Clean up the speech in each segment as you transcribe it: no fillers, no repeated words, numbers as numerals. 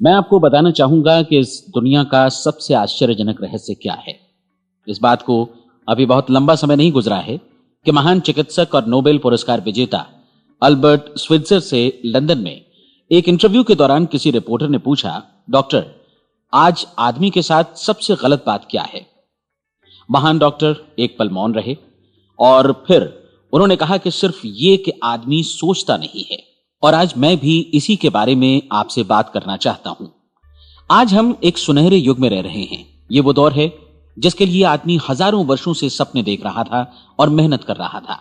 मैं आपको बताना चाहूंगा कि इस दुनिया का सबसे आश्चर्यजनक रहस्य क्या है। इस बात को अभी बहुत लंबा समय नहीं गुजरा है कि महान चिकित्सक और नोबेल पुरस्कार विजेता अल्बर्ट स्विट्जर से लंदन में एक इंटरव्यू के दौरान किसी रिपोर्टर ने पूछा, डॉक्टर, आज आदमी के साथ सबसे गलत बात क्या है। महान डॉक्टर एक पल मौन रहे और फिर उन्होंने कहा कि सिर्फ ये कि आदमी सोचता नहीं है। और आज मैं भी इसी के बारे में आपसे बात करना चाहता हूं। आज हम एक सुनहरे युग में रह रहे हैं। ये वो दौर है जिसके लिए आदमी हजारों वर्षों से सपने देख रहा था और मेहनत कर रहा था।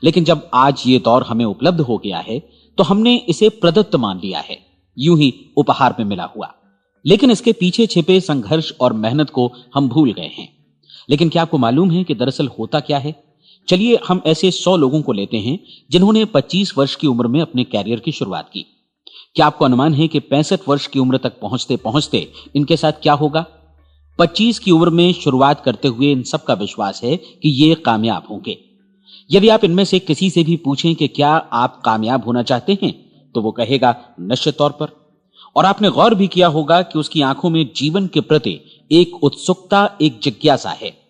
लेकिन जब आज ये दौर हमें उपलब्ध हो गया है तो हमने इसे प्रदत्त मान लिया है, यूं ही उपहार में मिला हुआ। लेकिन इसके पीछे छिपे संघर्ष और मेहनत को हम भूल गए हैं। लेकिन क्या आपको मालूम है कि दरअसल होता क्या है? चलिए हम ऐसे 100 लोगों को लेते हैं जिन्होंने 25 वर्ष की उम्र में अपने कैरियर की शुरुआत की। क्या आपको अनुमान है कि 65 वर्ष की उम्र तक पहुंचते पहुंचते इनके साथ क्या होगा? 25 की उम्र में शुरुआत करते हुए इन सब का विश्वास है कि ये कामयाब होंगे। यदि आप इनमें से किसी से भी पूछें कि क्या आप कामयाब होना चाहते हैं, तो वो कहेगा निश्चित तौर पर। और आपने गौर भी किया होगा कि उसकी आंखों में जीवन के प्रति एक उत्सुकता, एक जिज्ञासा है।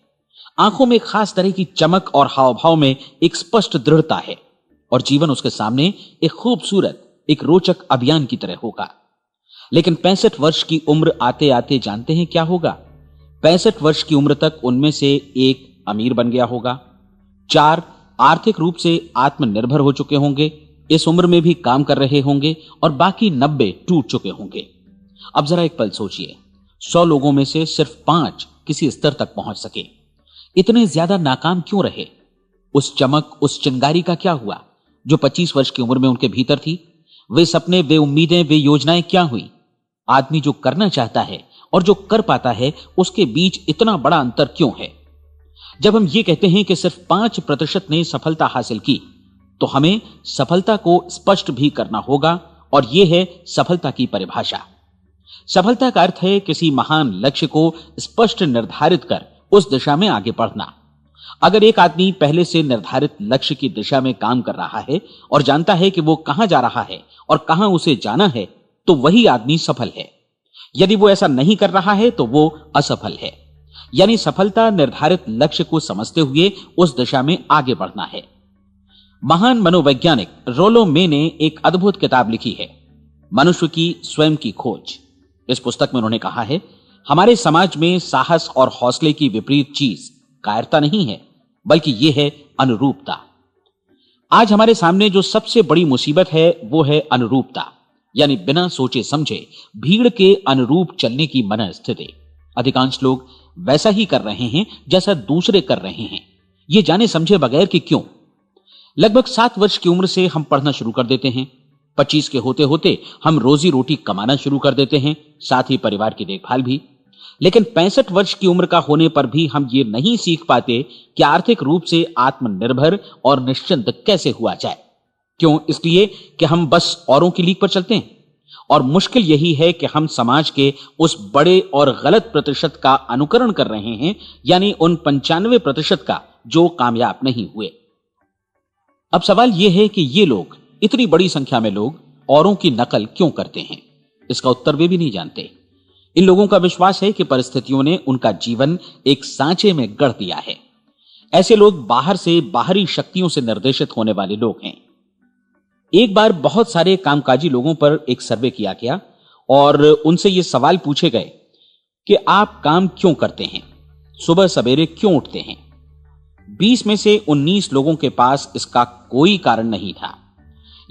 आंखों में खास तरह की चमक और हाव भाव में एक स्पष्ट दृढ़ता है और जीवन उसके सामने एक खूबसूरत, एक रोचक अभियान की तरह होगा। लेकिन 65 वर्ष की उम्र आते आते जानते हैं क्या होगा? 65 वर्ष की उम्र तक उनमें से एक अमीर बन गया होगा, 4 आर्थिक रूप से आत्मनिर्भर हो चुके होंगे, इस उम्र में भी काम कर रहे होंगे और बाकी 90 टूट चुके होंगे। अब जरा एक पल सोचिए, 100 लोगों में से सिर्फ 5 किसी स्तर तक पहुंच सके। इतने ज्यादा नाकाम क्यों रहे? उस चमक, उस चिंगारी का क्या हुआ जो 25 वर्ष की उम्र में उनके भीतर थी? वे सपने, वे उम्मीदें, वे योजनाएं क्या हुई? आदमी जो करना चाहता है और जो कर पाता है, उसके बीच इतना बड़ा अंतर क्यों है? जब हम ये कहते हैं कि सिर्फ 5% ने सफलता हासिल की, तो हमें सफलता को स्पष्ट भी करना होगा और यह है सफलता की परिभाषा। सफलता का अर्थ है किसी महान लक्ष्य को स्पष्ट निर्धारित कर उस दिशा में आगे बढ़ना। अगर एक आदमी पहले से निर्धारित लक्ष्य की दिशा में काम कर रहा है और जानता है कि वो कहां जा रहा है और कहां उसे जाना है, तो वही आदमी सफल है। यदि वो ऐसा नहीं कर रहा है तो वो असफल है। यानी सफलता निर्धारित लक्ष्य को समझते हुए उस दिशा में आगे बढ़ना है। महान मनोवैज्ञानिक रोलो मे ने एक अद्भुत किताब लिखी है, मनुष्य की स्वयं की खोज। इस पुस्तक में उन्होंने कहा है, हमारे समाज में साहस और हौसले की विपरीत चीज कायरता नहीं है, बल्कि यह है अनुरूपता। आज हमारे सामने जो सबसे बड़ी मुसीबत है वो है अनुरूपता, यानी बिना सोचे समझे भीड़ के अनुरूप चलने की मनस्थिति। अधिकांश लोग वैसा ही कर रहे हैं जैसा दूसरे कर रहे हैं, ये जाने समझे बगैर कि क्यों। लगभग 7 वर्ष की उम्र से हम पढ़ना शुरू कर देते हैं। 25 के होते होते हम रोजी रोटी कमाना शुरू कर देते हैं, साथ ही परिवार की देखभाल भी। लेकिन 65 वर्ष की उम्र का होने पर भी हम ये नहीं सीख पाते कि आर्थिक रूप से आत्मनिर्भर और निश्चिंत कैसे हुआ जाए। क्यों? इसलिए कि हम बस औरों की लीक पर चलते हैं। और मुश्किल यही है कि हम समाज के उस बड़े और गलत प्रतिशत का अनुकरण कर रहे हैं, यानी उन 95% का जो कामयाब नहीं हुए। अब सवाल यह है कि ये लोग, इतनी बड़ी संख्या में लोग, औरों की नकल क्यों करते हैं? इसका उत्तर वे भी नहीं जानते। इन लोगों का विश्वास है कि परिस्थितियों ने उनका जीवन एक सांचे में गढ़ दिया है। ऐसे लोग बाहर से, बाहरी शक्तियों से निर्देशित होने वाले लोग हैं। एक बार बहुत सारे कामकाजी लोगों पर एक सर्वे किया गया और उनसे ये सवाल पूछे गए कि आप काम क्यों करते हैं, सुबह सवेरे क्यों उठते हैं? 20 में से 19 लोगों के पास इसका कोई कारण नहीं था।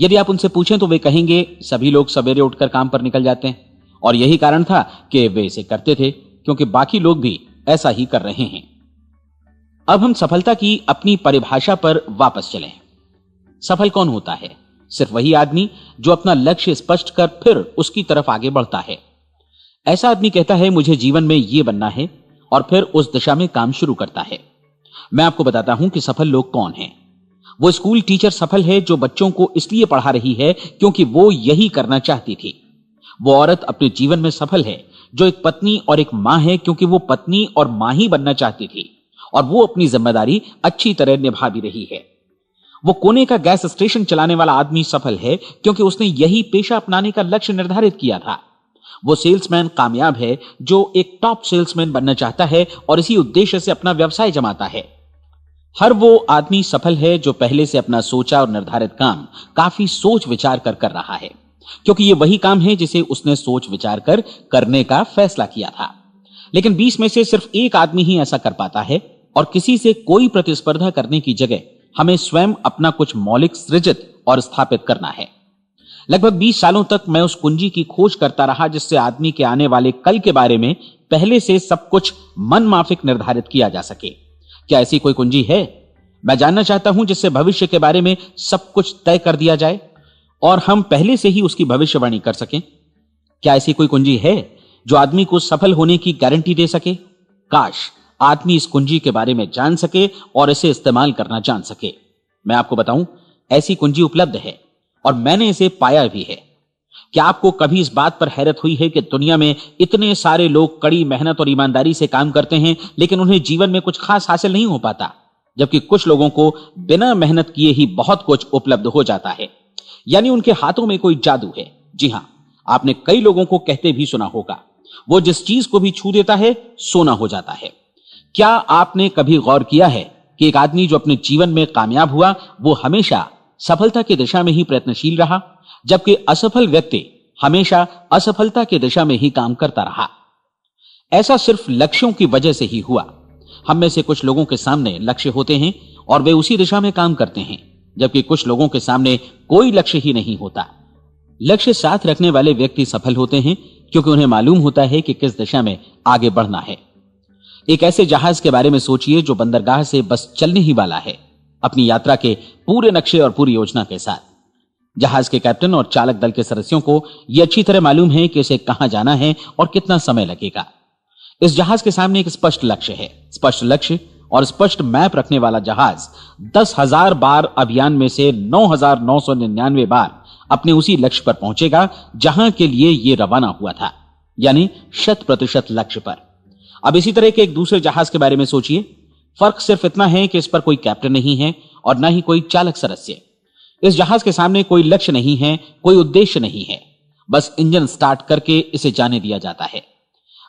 यदि आप उनसे पूछें तो वे कहेंगे सभी लोग सवेरे उठकर काम पर निकल जाते हैं और यही कारण था कि वे इसे करते थे क्योंकि बाकी लोग भी ऐसा ही कर रहे हैं। अब हम सफलता की अपनी परिभाषा पर वापस चलें। सफल कौन होता है? सिर्फ वही आदमी जो अपना लक्ष्य स्पष्ट कर फिर उसकी तरफ आगे बढ़ता है। ऐसा आदमी कहता है मुझे जीवन में यह बनना है और फिर उस दिशा में काम शुरू करता है। मैं आपको बताता हूं कि सफल लोग कौन हैं। वो स्कूल टीचर सफल है जो बच्चों को इसलिए पढ़ा रही है क्योंकि वो यही करना चाहती थी। वो औरत अपने जीवन में सफल है जो एक पत्नी और एक मां है क्योंकि वो पत्नी और मां ही बनना चाहती थी और वो अपनी जिम्मेदारी अच्छी तरह निभा भी रही है। वो कोने का गैस स्टेशन चलाने वाला आदमी सफल है क्योंकि उसने यही पेशा अपनाने का लक्ष्य निर्धारित किया था। वो सेल्समैन कामयाब है जो एक टॉप सेल्समैन बनना चाहता है और इसी उद्देश्य से अपना व्यवसाय जमाता है। हर वो आदमी सफल है जो पहले से अपना सोचा और निर्धारित काम काफी सोच विचार कर रहा है, क्योंकि ये वही काम है जिसे उसने सोच विचार कर करने का फैसला किया था। लेकिन 20 में से सिर्फ एक आदमी ही ऐसा कर पाता है, और किसी से कोई प्रतिस्पर्धा करने की जगह हमें स्वयं अपना कुछ मौलिक सृजित और स्थापित करना है। लगभग 20 सालों तक मैं उस कुंजी की खोज करता रहा जिससे आदमी के आने वाले कल के बारे में पहले से सब कुछ मन माफिक निर्धारित किया जा सके। क्या ऐसी कोई कुंजी है? मैं जानना चाहता हूं जिससे भविष्य के बारे में सब कुछ तय कर दिया जाए और हम पहले से ही उसकी भविष्यवाणी कर सकें। क्या ऐसी कोई कुंजी है जो आदमी को सफल होने की गारंटी दे सके? काश आदमी इस कुंजी के बारे में जान सके और इसे इस्तेमाल करना जान सके। मैं आपको बताऊं, ऐसी कुंजी उपलब्ध है और मैंने इसे पाया भी है। क्या आपको कभी इस बात पर हैरत हुई है कि दुनिया में इतने सारे लोग कड़ी मेहनत और ईमानदारी से काम करते हैं, लेकिन उन्हें जीवन में कुछ खास हासिल नहीं हो पाता, जबकि कुछ लोगों को बिना मेहनत किए ही बहुत कुछ उपलब्ध हो जाता है। यानी उनके हाथों में कोई जादू है। जी हां, आपने कई लोगों को कहते भी सुना होगा, वो जिस चीज को भी छू देता है सोना हो जाता है। क्या आपने कभी गौर किया है कि एक आदमी जो अपने जीवन में कामयाब हुआ वो हमेशा सफलता की दिशा में ही प्रयत्नशील रहा, जबकि असफल व्यक्ति हमेशा असफलता की दिशा में ही काम करता रहा? ऐसा सिर्फ लक्ष्यों की वजह से ही हुआ। हम में से कुछ लोगों के सामने लक्ष्य होते हैं और वे उसी दिशा में काम करते हैं, जबकि कुछ लोगों के सामने कोई लक्ष्य ही नहीं होता। लक्ष्य साथ रखने वाले व्यक्ति सफल होते हैं क्योंकि उन्हें मालूम होता है कि किस दिशा में आगे बढ़ना है। एक ऐसे जहाज के बारे में सोचिए जो बंदरगाह से बस चलने ही वाला है, अपनी यात्रा के पूरे नक्शे और पूरी योजना के साथ। जहाज के कैप्टन और चालक दल के सदस्यों को यह अच्छी तरह मालूम है कि उसे कहां जाना है और कितना समय लगेगा। इस जहाज के सामने एक स्पष्ट लक्ष्य है। स्पष्ट लक्ष्य और स्पष्ट मैप रखने वाला जहाज 10,000 बार अभियान में से 9,999 बार अपने उसी लक्ष्य पर पहुंचेगा जहां के लिए यह रवाना हुआ था, यानी 100% लक्ष्य पर। अब इसी तरह के एक दूसरे जहाज के बारे में सोचिए। फर्क सिर्फ इतना है कि इस पर कोई कैप्टन नहीं है और ना ही कोई चालक सदस्य। इस जहाज के सामने कोई लक्ष्य नहीं है, कोई उद्देश्य नहीं है, बस इंजन स्टार्ट करके इसे जाने दिया जाता है।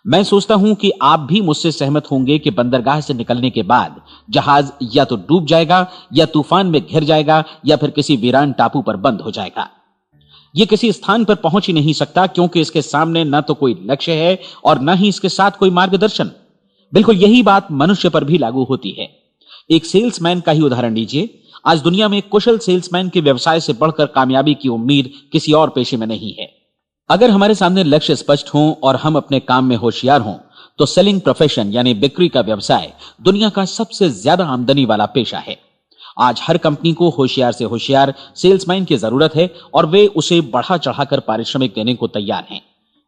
मैं सोचता हूं कि आप भी मुझसे सहमत होंगे कि बंदरगाह से निकलने के बाद जहाज या तो डूब जाएगा या तूफान में घिर जाएगा या फिर किसी वीरान टापू पर बंद हो जाएगा। यह किसी स्थान पर पहुंच ही नहीं सकता क्योंकि इसके सामने न तो कोई लक्ष्य है और न ही इसके साथ कोई मार्गदर्शन। बिल्कुल यही बात मनुष्य पर भी लागू होती है। एक सेल्समैन का ही उदाहरण लीजिए। आज दुनिया में कुशल सेल्समैन के व्यवसाय से बढ़कर कामयाबी की उम्मीद किसी और पेशे में नहीं है। अगर हमारे सामने लक्ष्य स्पष्ट हो और हम अपने काम में होशियार हों तो सेलिंग प्रोफेशन यानी बिक्री का व्यवसाय दुनिया का सबसे ज्यादा आमदनी वाला पेशा है। आज हर कंपनी को होशियार से होशियार सेल्समैन की जरूरत है और वे उसे बढ़ा चढ़ाकर पारिश्रमिक देने को तैयार हैं।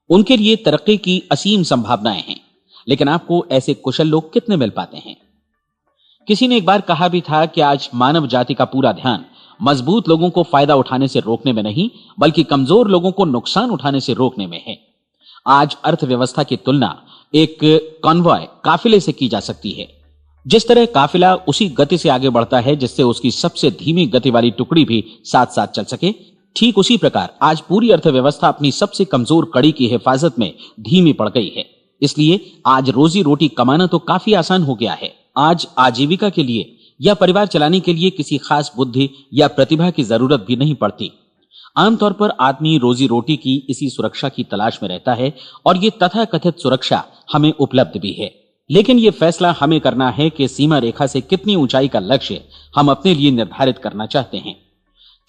उनके लिए तरक्की की असीम संभावनाएं हैं, लेकिन आपको ऐसे कुशल लोग कितने मिल पाते हैं? किसी ने एक बार कहा भी था कि आज मानव जाति का पूरा ध्यान मजबूत लोगों को फायदा उठाने से रोकने में नहीं, बल्कि कमजोर लोगों को नुकसान उठाने से रोकने में है। आज अर्थव्यवस्था की तुलना एक कॉन्वॉय काफिले से की जा सकती है। जिस तरह काफिला उसी गति से आगे बढ़ता है जिससे उसकी सबसे धीमी गति वाली टुकड़ी भी साथ साथ चल सके, ठीक उसी प्रकार आज पूरी अर्थव्यवस्था अपनी सबसे कमजोर कड़ी की हिफाजत में धीमी पड़ गई है। इसलिए आज रोजी रोटी कमाना तो काफी आसान हो गया है। आज आजीविका के लिए या परिवार चलाने के लिए किसी खास बुद्धि या प्रतिभा की जरूरत भी नहीं पड़ती। आमतौर पर आदमी रोजी रोटी की इसी सुरक्षा की तलाश में रहता है और ये तथाकथित सुरक्षा हमें उपलब्ध भी है। लेकिन यह फैसला हमें करना है कि सीमा रेखा से कितनी ऊंचाई का लक्ष्य हम अपने लिए निर्धारित करना चाहते हैं।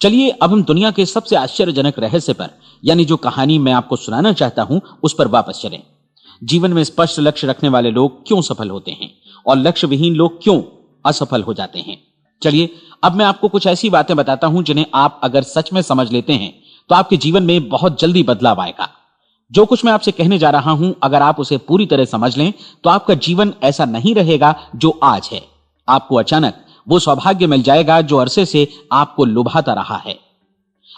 चलिए अब हम दुनिया के सबसे आश्चर्यजनक रहस्य पर, यानी जो कहानी मैं आपको सुनाना चाहता हूं, उस पर वापस चलें। जीवन में स्पष्ट लक्ष्य रखने वाले लोग क्यों सफल होते हैं और लक्ष्य विहीन लोग क्यों असफल हो जाते हैं? चलिए अब मैं आपको कुछ ऐसी बातें बताता हूं जिन्हें आप अगर सच में समझ लेते हैं तो आपके जीवन में बहुत जल्दी बदलाव आएगा। जो कुछ मैं आपसे कहने जा रहा हूं, अगर आप उसे पूरी तरह समझ लें तो आपका जीवन ऐसा नहीं रहेगा जो आज है। आपको अचानक वो सौभाग्य मिल जाएगा जो अरसे से आपको लुभाता रहा है।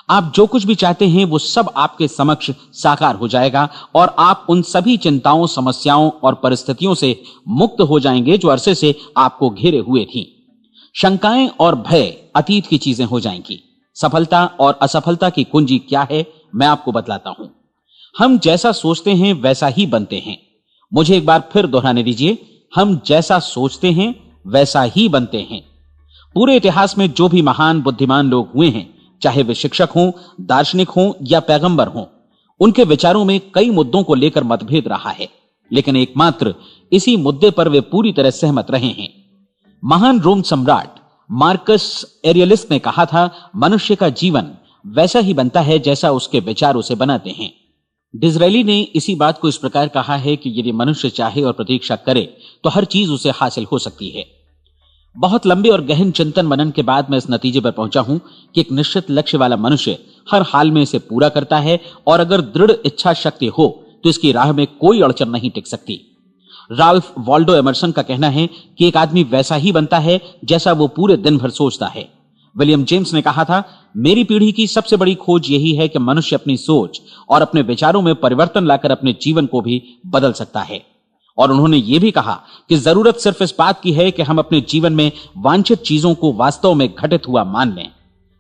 आप जो कुछ भी चाहते हैं वो सब आपके समक्ष साकार हो जाएगा और आप उन सभी चिंताओं, समस्याओं और परिस्थितियों से मुक्त हो जाएंगे जो अरसे से आपको घेरे हुए थी। शंकाएं और भय अतीत की चीजें हो जाएंगी। सफलता और असफलता की कुंजी क्या है, मैं आपको बतलाता हूं। हम जैसा सोचते हैं वैसा ही बनते हैं। मुझे एक बार फिर दोहराने दीजिए, हम जैसा सोचते हैं वैसा ही बनते हैं। पूरे इतिहास में जो भी महान बुद्धिमान लोग हुए हैं, चाहे वे शिक्षक हों, दार्शनिक हों या पैगंबर हों, उनके विचारों में कई मुद्दों को लेकर मतभेद रहा है, लेकिन एकमात्र इसी मुद्दे पर वे पूरी तरह सहमत रहे हैं। महान रोम सम्राट मार्कस एरियलिस ने कहा था, मनुष्य का जीवन वैसा ही बनता है जैसा उसके विचार उसे बनाते हैं। डिज़रायली ने इसी बात को इस प्रकार कहा है कि यदि मनुष्य चाहे और प्रतीक्षा करे तो हर चीज उसे हासिल हो सकती है। बहुत लंबे और गहन चिंतन मनन के बाद मैं इस नतीजे पर पहुंचा हूं कि एक निश्चित लक्ष्य वाला मनुष्य हर हाल में इसे पूरा करता है, और अगर दृढ़ इच्छा शक्ति हो तो इसकी राह में कोई अड़चन नहीं टिक सकती। राल्फ वॉल्डो एमर्सन का कहना है कि एक आदमी वैसा ही बनता है जैसा वो पूरे दिन भर सोचता है। विलियम जेम्स ने कहा था, मेरी पीढ़ी की सबसे बड़ी खोज यही है कि मनुष्य अपनी सोच और अपने विचारों में परिवर्तन लाकर अपने जीवन को भी बदल सकता है। और उन्होंने यह भी कहा कि जरूरत सिर्फ इस बात की है कि हम अपने जीवन में वांछित चीजों को वास्तव में घटित हुआ मान लें।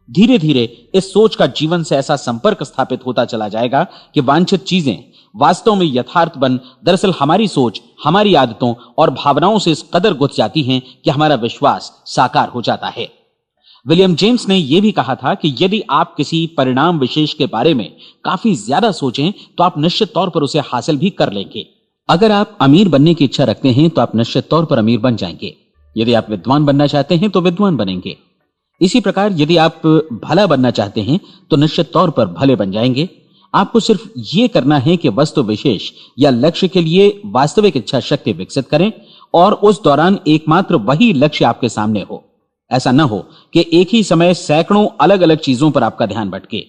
धीरे धीरे इस सोच का जीवन से ऐसा संपर्क स्थापित होता चला जाएगा कि वांछित चीजें वास्तव में यथार्थ बन दरअसल हमारी सोच, हमारी आदतों और भावनाओं से इस कदर गुथ जाती हैं कि हमारा विश्वास साकार हो जाता है। विलियम जेम्स ने यह भी कहा था कि यदि आप किसी परिणाम विशेष के बारे में काफी ज्यादा सोचें तो आप निश्चित तौर पर उसे हासिल भी कर लेंगे। अगर आप अमीर बनने की इच्छा रखते हैं तो आप निश्चित तौर पर अमीर बन जाएंगे। यदि आप विद्वान बनना चाहते हैं तो विद्वान बनेंगे। इसी प्रकार यदि आप भला बनना चाहते हैं तो निश्चित तौर पर भले बन जाएंगे। आपको सिर्फ यह करना है कि वस्तु विशेष या लक्ष्य के लिए वास्तविक इच्छा शक्ति विकसित करें, और उस दौरान एकमात्र वही लक्ष्य आपके सामने हो। ऐसा न हो कि एक ही समय सैकड़ों अलग अलग चीजों पर आपका ध्यान भटके।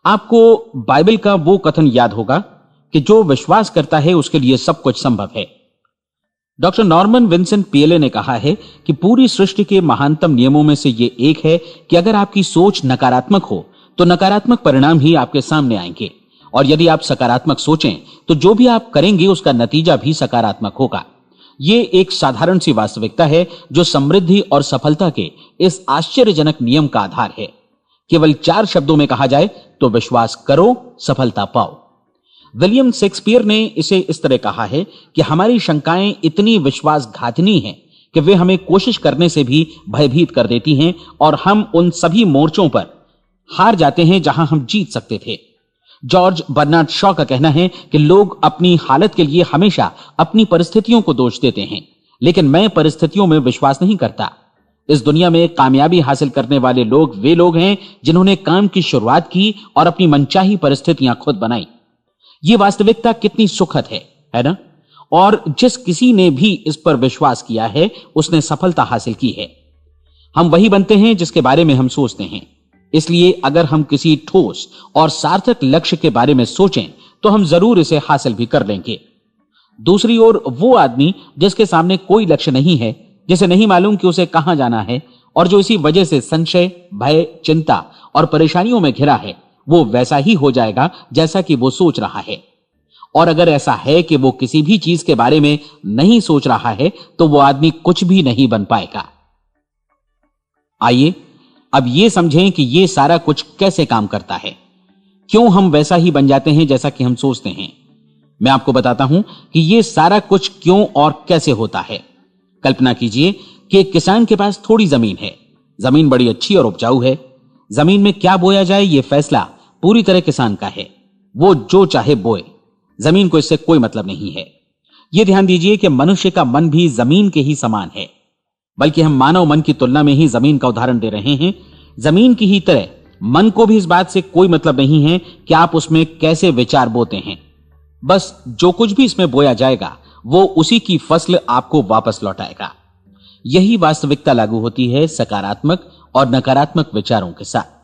आपको बाइबल का वो कथन याद होगा कि जो विश्वास करता है उसके लिए सब कुछ संभव है। डॉक्टर नॉर्मन विंसेंट पीएले ने कहा है कि पूरी सृष्टि के महानतम नियमों में से ये एक है कि अगर आपकी सोच नकारात्मक हो तो नकारात्मक परिणाम ही आपके सामने आएंगे, और यदि आप सकारात्मक सोचें तो जो भी आप करेंगे उसका नतीजा भी सकारात्मक होगा। ये एक साधारण सी वास्तविकता है जो समृद्धि और सफलता के इस आश्चर्यजनक नियम का आधार है। केवल 4 शब्दों में कहा जाए तो विश्वास करो, सफलता पाओ। विलियम शेक्सपियर ने इसे इस तरह कहा है कि हमारी शंकाएं इतनी विश्वासघातिनी हैं कि वे हमें कोशिश करने से भी भयभीत कर देती हैं, और हम उन सभी मोर्चों पर हार जाते हैं जहां हम जीत सकते थे। जॉर्ज बर्नार्ड शॉ का कहना है कि लोग अपनी हालत के लिए हमेशा अपनी परिस्थितियों को दोष देते हैं, लेकिन मैं परिस्थितियों में विश्वास नहीं करता। इस दुनिया में कामयाबी हासिल करने वाले लोग वे लोग हैं जिन्होंने काम की शुरुआत की और अपनी मनचाही परिस्थितियां खुद बनाई। ये वास्तविकता कितनी सुखद है ना? और जिस किसी ने भी इस पर विश्वास किया है उसने सफलता हासिल की है। हम वही बनते हैं जिसके बारे में हम सोचते हैं। इसलिए अगर हम किसी ठोस और सार्थक लक्ष्य के बारे में सोचें तो हम जरूर इसे हासिल भी कर लेंगे। दूसरी ओर वो आदमी जिसके सामने कोई लक्ष्य नहीं है, जिसे नहीं मालूम कि उसे कहां जाना है, और जो इसी वजह से संशय, भय, चिंता और परेशानियों में घिरा है, वो वैसा ही हो जाएगा जैसा कि वो सोच रहा है। और अगर ऐसा है कि वो किसी भी चीज के बारे में नहीं सोच रहा है तो वो आदमी कुछ भी नहीं बन पाएगा। आइए अब ये समझें कि ये सारा कुछ कैसे काम करता है, क्यों हम वैसा ही बन जाते हैं जैसा कि हम सोचते हैं। मैं आपको बताता हूं कि ये सारा कुछ क्यों और कैसे होता है। कल्पना कीजिए कि एक किसान के पास थोड़ी जमीन है। जमीन बड़ी अच्छी और उपजाऊ है। जमीन में क्या बोया जाए ये फैसला पूरी तरह किसान का है। वो जो चाहे बोए, जमीन को इससे कोई मतलब नहीं है। यह ध्यान दीजिए कि मनुष्य का मन भी जमीन के ही समान है, बल्कि हम मानव मन की तुलना में ही जमीन का उदाहरण दे रहे हैं। जमीन की ही तरह मन को भी इस बात से कोई मतलब नहीं है कि आप उसमें कैसे विचार बोते हैं। बस जो कुछ भी इसमें बोया जाएगा वो उसी की फसल आपको वापस लौटाएगा। यही वास्तविकता लागू होती है सकारात्मक और नकारात्मक विचारों के साथ।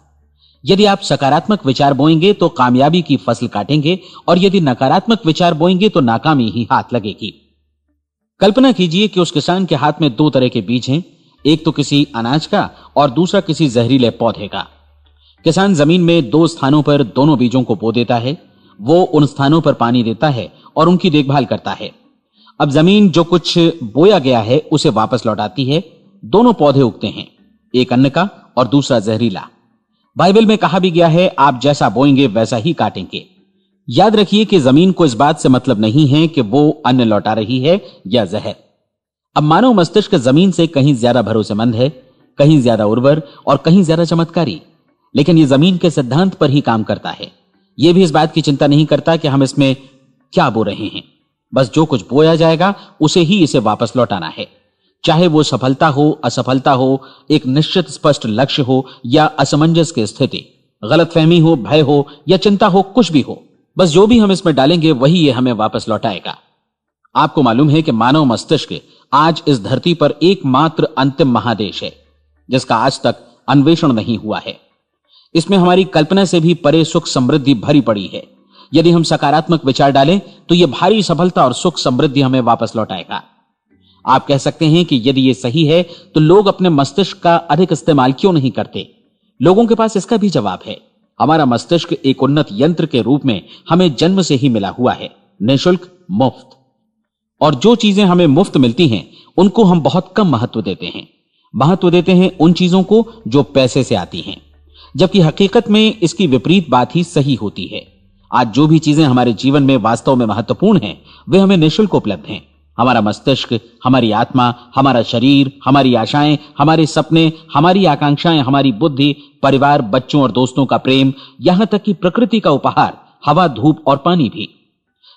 यदि आप सकारात्मक विचार बोएंगे तो कामयाबी की फसल काटेंगे, और यदि नकारात्मक विचार बोएंगे तो नाकामी ही हाथ लगेगी। कल्पना कीजिए कि उस किसान के हाथ में 2 तरह के बीज हैं, एक तो किसी अनाज का और दूसरा किसी जहरीले पौधे का। किसान जमीन में 2 स्थानों पर दोनों बीजों को बो देता है। वो उन स्थानों पर पानी देता है और उनकी देखभाल करता है। अब जमीन जो कुछ बोया गया है उसे वापस लौटाती है। दोनों पौधे उगते हैं, एक अन्न का और दूसरा जहरीला। बाइबल में कहा भी गया है, आप जैसा बोएंगे वैसा ही काटेंगे। याद रखिए कि जमीन को इस बात से मतलब नहीं है कि वो अन्न लौटा रही है या जहर। अब मानव मस्तिष्क जमीन से कहीं ज्यादा भरोसेमंद है, कहीं ज्यादा उर्वर और कहीं ज्यादा चमत्कारी, लेकिन यह जमीन के सिद्धांत पर ही काम करता है। यह भी इस बात की चिंता नहीं करता कि हम इसमें क्या बो रहे हैं। बस जो कुछ बोया जाएगा उसे ही इसे वापस लौटाना है, चाहे वो सफलता हो, असफलता हो, एक निश्चित स्पष्ट लक्ष्य हो या असमंजस की स्थिति, गलतफहमी हो, भय हो या चिंता हो, कुछ भी हो। बस जो भी हम इसमें डालेंगे वही ये हमें वापस लौटाएगा। आपको मालूम है कि मानव मस्तिष्क आज इस धरती पर एकमात्र अंतिम महादेश है जिसका आज तक अन्वेषण नहीं हुआ है। इसमें हमारी कल्पना से भी परे सुख समृद्धि भरी पड़ी है। यदि हम सकारात्मक विचार डालें तो यह भारी सफलता और सुख समृद्धि हमें वापस लौटाएगा। आप कह सकते हैं कि यदि यह सही है तो लोग अपने मस्तिष्क का अधिक इस्तेमाल क्यों नहीं करते? लोगों के पास इसका भी जवाब है। हमारा मस्तिष्क एक उन्नत यंत्र के रूप में हमें जन्म से ही मिला हुआ है, निःशुल्क, मुफ्त। और जो चीजें हमें मुफ्त मिलती हैं उनको हम बहुत कम महत्व देते हैं। महत्व देते हैं उन चीजों को जो पैसे से आती हैं, जबकि हकीकत में इसकी विपरीत बात ही सही होती है। आज जो भी चीजें हमारे जीवन में वास्तव में महत्वपूर्ण हैं वे हमें निःशुल्क उपलब्ध हैं। हमारा मस्तिष्क, हमारी आत्मा, हमारा शरीर, हमारी आशाएं, हमारे सपने, हमारी आकांक्षाएं, हमारी बुद्धि, परिवार, बच्चों और दोस्तों का प्रेम, यहां तक कि प्रकृति का उपहार, हवा, धूप और पानी भी।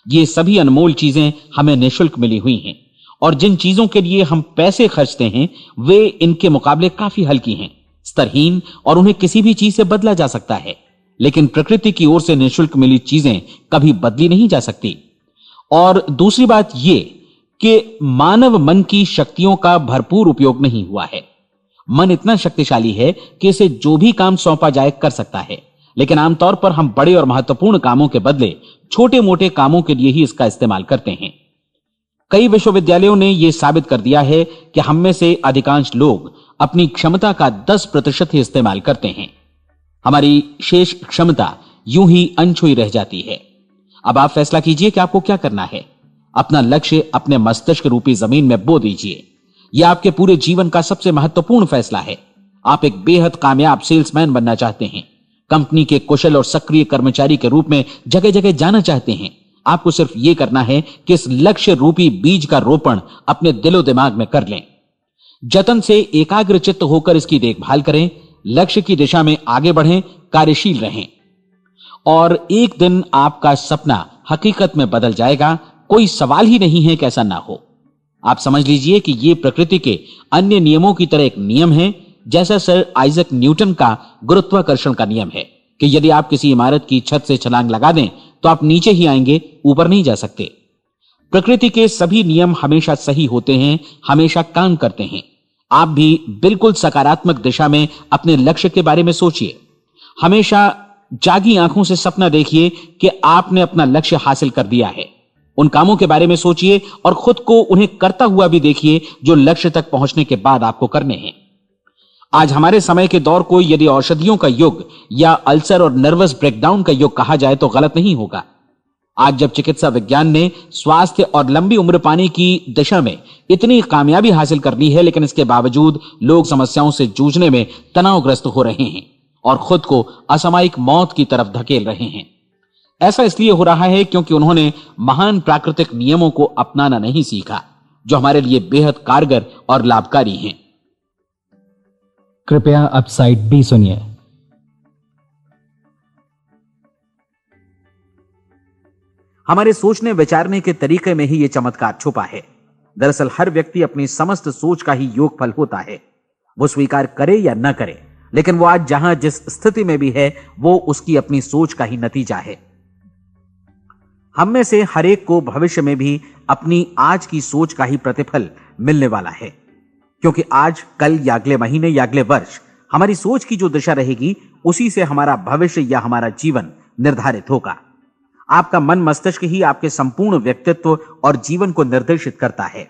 ये सभी अनमोल चीजें हमें निःशुल्क मिली हुई हैं, और जिन चीजों के लिए हम पैसे खर्चते हैं वे इनके मुकाबले काफी हल्की हैं, स्तरहीन, और उन्हें किसी भी चीज से बदला जा सकता है। लेकिन प्रकृति की ओर से निःशुल्क मिली चीजें कभी बदली नहीं जा सकती। और दूसरी बात यह कि मानव मन की शक्तियों का भरपूर उपयोग नहीं हुआ है। मन इतना शक्तिशाली है कि इसे जो भी काम सौंपा जाए कर सकता है, लेकिन आमतौर पर हम बड़े और महत्वपूर्ण कामों के बदले छोटे मोटे कामों के लिए ही इसका इस्तेमाल करते हैं। कई विश्वविद्यालयों ने यह साबित कर दिया है कि हम में से अधिकांश लोग अपनी क्षमता का 10% ही इस्तेमाल करते हैं। हमारी शेष क्षमता यूं ही अनछुई रह जाती है। अब आप फैसला कीजिए कि आपको क्या करना है। अपना लक्ष्य अपने मस्तिष्क रूपी जमीन में बो दीजिए। यह आपके पूरे जीवन का सबसे महत्वपूर्ण फैसला है। आप एक बेहद कामयाब सेल्समैन बनना चाहते हैं, कंपनी के कुशल और सक्रिय कर्मचारी के रूप में जगह जगह जाना चाहते हैं। आपको सिर्फ यह करना है कि इस लक्ष्य रूपी बीज का रोपण अपने दिलो दिमाग में कर लें। जतन से एकाग्रचित्त होकर इसकी देखभाल करें, लक्ष्य की दिशा में आगे बढ़ें, कार्यशील रहें, और एक दिन आपका सपना हकीकत में बदल जाएगा। कोई सवाल ही नहीं है कि ऐसा ना हो। आप समझ लीजिए कि यह प्रकृति के अन्य नियमों की तरह एक नियम है, जैसा सर आइजक न्यूटन का गुरुत्वाकर्षण का नियम है कि यदि आप किसी इमारत की छत से छलांग लगा दें तो आप नीचे ही आएंगे, ऊपर नहीं जा सकते। प्रकृति के सभी नियम हमेशा सही होते हैं, हमेशा काम करते हैं। आप भी बिल्कुल सकारात्मक दिशा में अपने लक्ष्य के बारे में सोचिए। हमेशा जागी आंखों से सपना देखिए कि आपने अपना लक्ष्य हासिल कर दिया है। उन कामों के बारे में सोचिए और खुद को उन्हें करता हुआ भी देखिए जो लक्ष्य तक पहुंचने के बाद आपको करने हैं। आज हमारे समय के दौर को यदि औषधियों का युग या अल्सर और नर्वस ब्रेकडाउन का युग कहा जाए तो गलत नहीं होगा। आज जब चिकित्सा विज्ञान ने स्वास्थ्य और लंबी उम्र पाने की दिशा में इतनी कामयाबी हासिल कर ली है, लेकिन इसके बावजूद लोग समस्याओं से जूझने में तनावग्रस्त हो रहे हैं और खुद को असामयिक मौत की तरफ धकेल रहे हैं। ऐसा इसलिए हो रहा है क्योंकि उन्होंने महान प्राकृतिक नियमों को अपनाना नहीं सीखा, जो हमारे लिए बेहद कारगर और लाभकारी हैं। कृपया अब साइड बी सुनिए। हमारे सोचने विचारने के तरीके में ही यह चमत्कार छुपा है। दरअसल हर व्यक्ति अपनी समस्त सोच का ही योगफल होता है। वो स्वीकार करे या न करे, लेकिन वो आज जहां जिस स्थिति में भी है वो उसकी अपनी सोच का ही नतीजा है। हम में से हर एक को भविष्य में भी अपनी आज की सोच का ही प्रतिफल मिलने वाला है, क्योंकि आज, कल या अगले महीने या अगले वर्ष हमारी सोच की जो दिशा रहेगी उसी से हमारा भविष्य या हमारा जीवन निर्धारित होगा। आपका मन मस्तिष्क ही आपके संपूर्ण व्यक्तित्व और जीवन को निर्देशित करता है।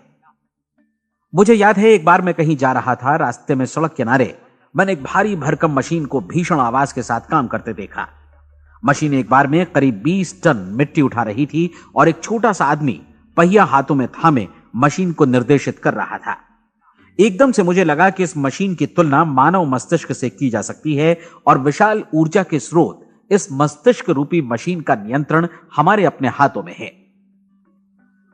मुझे याद है एक बार मैं कहीं जा रहा था, रास्ते में सड़क किनारे मैंने एक भारी भरकम मशीन को भीषण आवाज के साथ काम करते देखा। मशीन एक बार में करीब 20 टन मिट्टी उठा रही थी और एक छोटा सा आदमी पहिया हाथों में थामे मशीन को निर्देशित कर रहा था। एकदम से मुझे लगा कि इस मशीन की तुलना मानव मस्तिष्क से की जा सकती है और विशाल ऊर्जा के स्रोत इस मस्तिष्क रूपी मशीन का नियंत्रण हमारे अपने हाथों में है।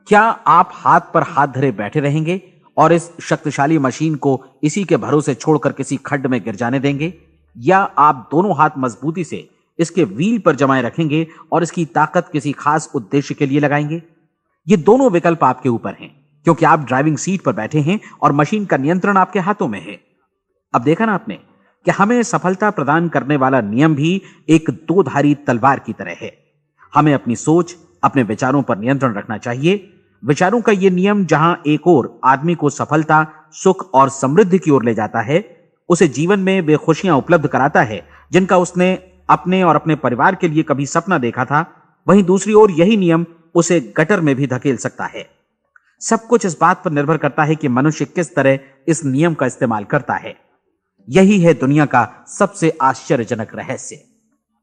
क्या आप हाथ पर हाथ धरे बैठे रहेंगे और इस शक्तिशाली मशीन को इसी के भरोसे छोड़कर किसी खड्ड में गिर जाने देंगे, या आप दोनों हाथ मजबूती से इसके व्हील पर जमाए रखेंगे और इसकी ताकत किसी खास उद्देश्य के लिए लगाएंगे? ये दोनों विकल्प आपके ऊपर हैं, क्योंकि आप ड्राइविंग सीट पर बैठे हैं और मशीन का नियंत्रण आपके हाथों में है। अब देखा ना आपने कि हमें सफलता प्रदान करने वाला नियम भी एक दो-धारी तलवार की तरह है। हमें अपनी सोच, अपने विचारों पर नियंत्रण रखना चाहिए। विचारों का यह नियम जहां एक ओर आदमी को सफलता, सुख और समृद्धि की ओर ले जाता है, उसे जीवन में वे खुशियां उपलब्ध कराता है जिनका उसने अपने और अपने परिवार के लिए कभी सपना देखा था, वहीं दूसरी ओर यही नियम उसे गटर में भी धकेल सकता है। सब कुछ इस बात पर निर्भर करता है कि मनुष्य किस तरह इस नियम का इस्तेमाल करता है। यही है दुनिया का सबसे आश्चर्यजनक रहस्य।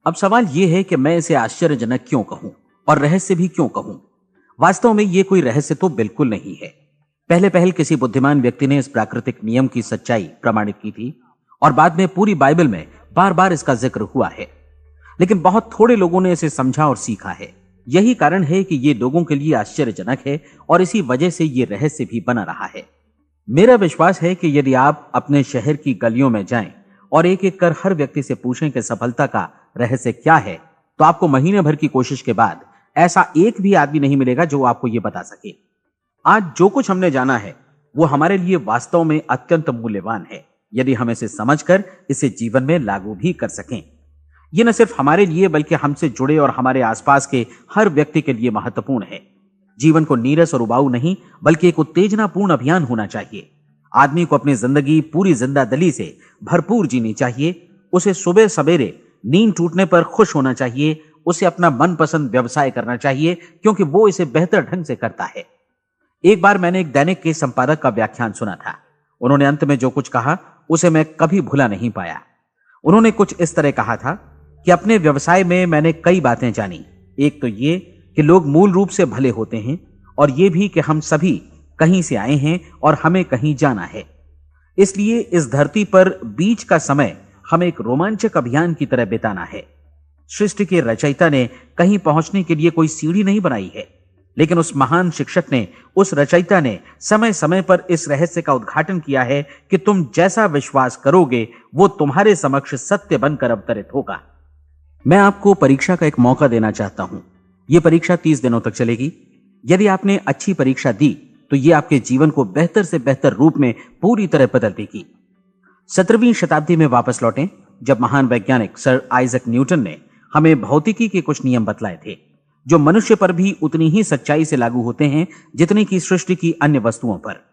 अब सवाल यह है कि मैं इसे आश्चर्यजनक क्यों कहूं और रहस्य भी क्यों कहूं? वास्तव में यह कोई रहस्य तो बिल्कुल नहीं है। पहले पहल किसी बुद्धिमान व्यक्ति ने इस प्राकृतिक नियम की सच्चाई प्रमाणित की थी और बाद में पूरी बाइबल में बार बार इसका जिक्र हुआ है, लेकिन बहुत थोड़े लोगों ने इसे समझा और सीखा है। यही कारण है कि यह लोगों के लिए आश्चर्यजनक है और इसी वजह से यह रहस्य भी बना रहा है। मेरा विश्वास है कि यदि आप अपने शहर की गलियों में जाएं और एक एक कर हर व्यक्ति से पूछें कि सफलता का रहस्य क्या है, तो आपको महीने भर की कोशिश के बाद ऐसा एक भी आदमी नहीं मिलेगा जो आपको यह बता सके। आज जो कुछ हमने जाना है वो हमारे लिए वास्तव में अत्यंत मूल्यवान है, यदि हम इसे समझकर इसे जीवन में लागू भी कर सकें। यह न सिर्फ हमारे लिए बल्कि हमसे जुड़े और हमारे आसपास के हर व्यक्ति के लिए महत्वपूर्ण है। जीवन को नीरस और उबाऊ नहीं बल्कि एक उत्तेजनापूर्ण अभियान होना चाहिए। आदमी को अपनी जिंदगी पूरी जिंदादिली से भरपूर जीनी चाहिए। उसे सुबह सवेरे नींद टूटने पर खुश होना चाहिए। उसे अपना मनपसंद व्यवसाय करना चाहिए क्योंकि वो इसे बेहतर ढंग से करता है। एक बार मैंने एक दैनिक के संपादक का व्याख्यान सुना था। उन्होंने अंत में जो कुछ कहा उसे मैं कभी भुला नहीं पाया। उन्होंने कुछ इस तरह कहा था कि अपने व्यवसाय में मैंने कई बातें जानी। एक तो ये कि लोग मूल रूप से भले होते हैं और ये भी कि हम सभी कहीं से आए हैं और हमें कहीं जाना है। इसलिए इस धरती पर बीच का समय हमें एक रोमांचक अभियान की तरह बिताना है। सृष्टि के रचयिता ने कहीं पहुंचने के लिए कोई सीढ़ी नहीं बनाई है, लेकिन उस महान शिक्षक ने, उस रचयिता ने समय समय पर इस रहस्य का उद्घाटन किया है कि तुम जैसा विश्वास करोगे वो तुम्हारे समक्ष सत्य बनकर अवतरित होगा। मैं आपको परीक्षा का एक मौका देना चाहता हूं। यह परीक्षा 30 दिनों तक चलेगी। यदि आपने अच्छी परीक्षा दी तो यह आपके जीवन को बेहतर से बेहतर रूप में पूरी तरह बदल देगी। 17वीं शताब्दी में वापस लौटें, जब महान वैज्ञानिक सर आइजक न्यूटन ने हमें भौतिकी के कुछ नियम बतलाए थे, जो मनुष्य पर भी उतनी ही सच्चाई से लागू होते हैं जितनी की सृष्टि की अन्य वस्तुओं पर।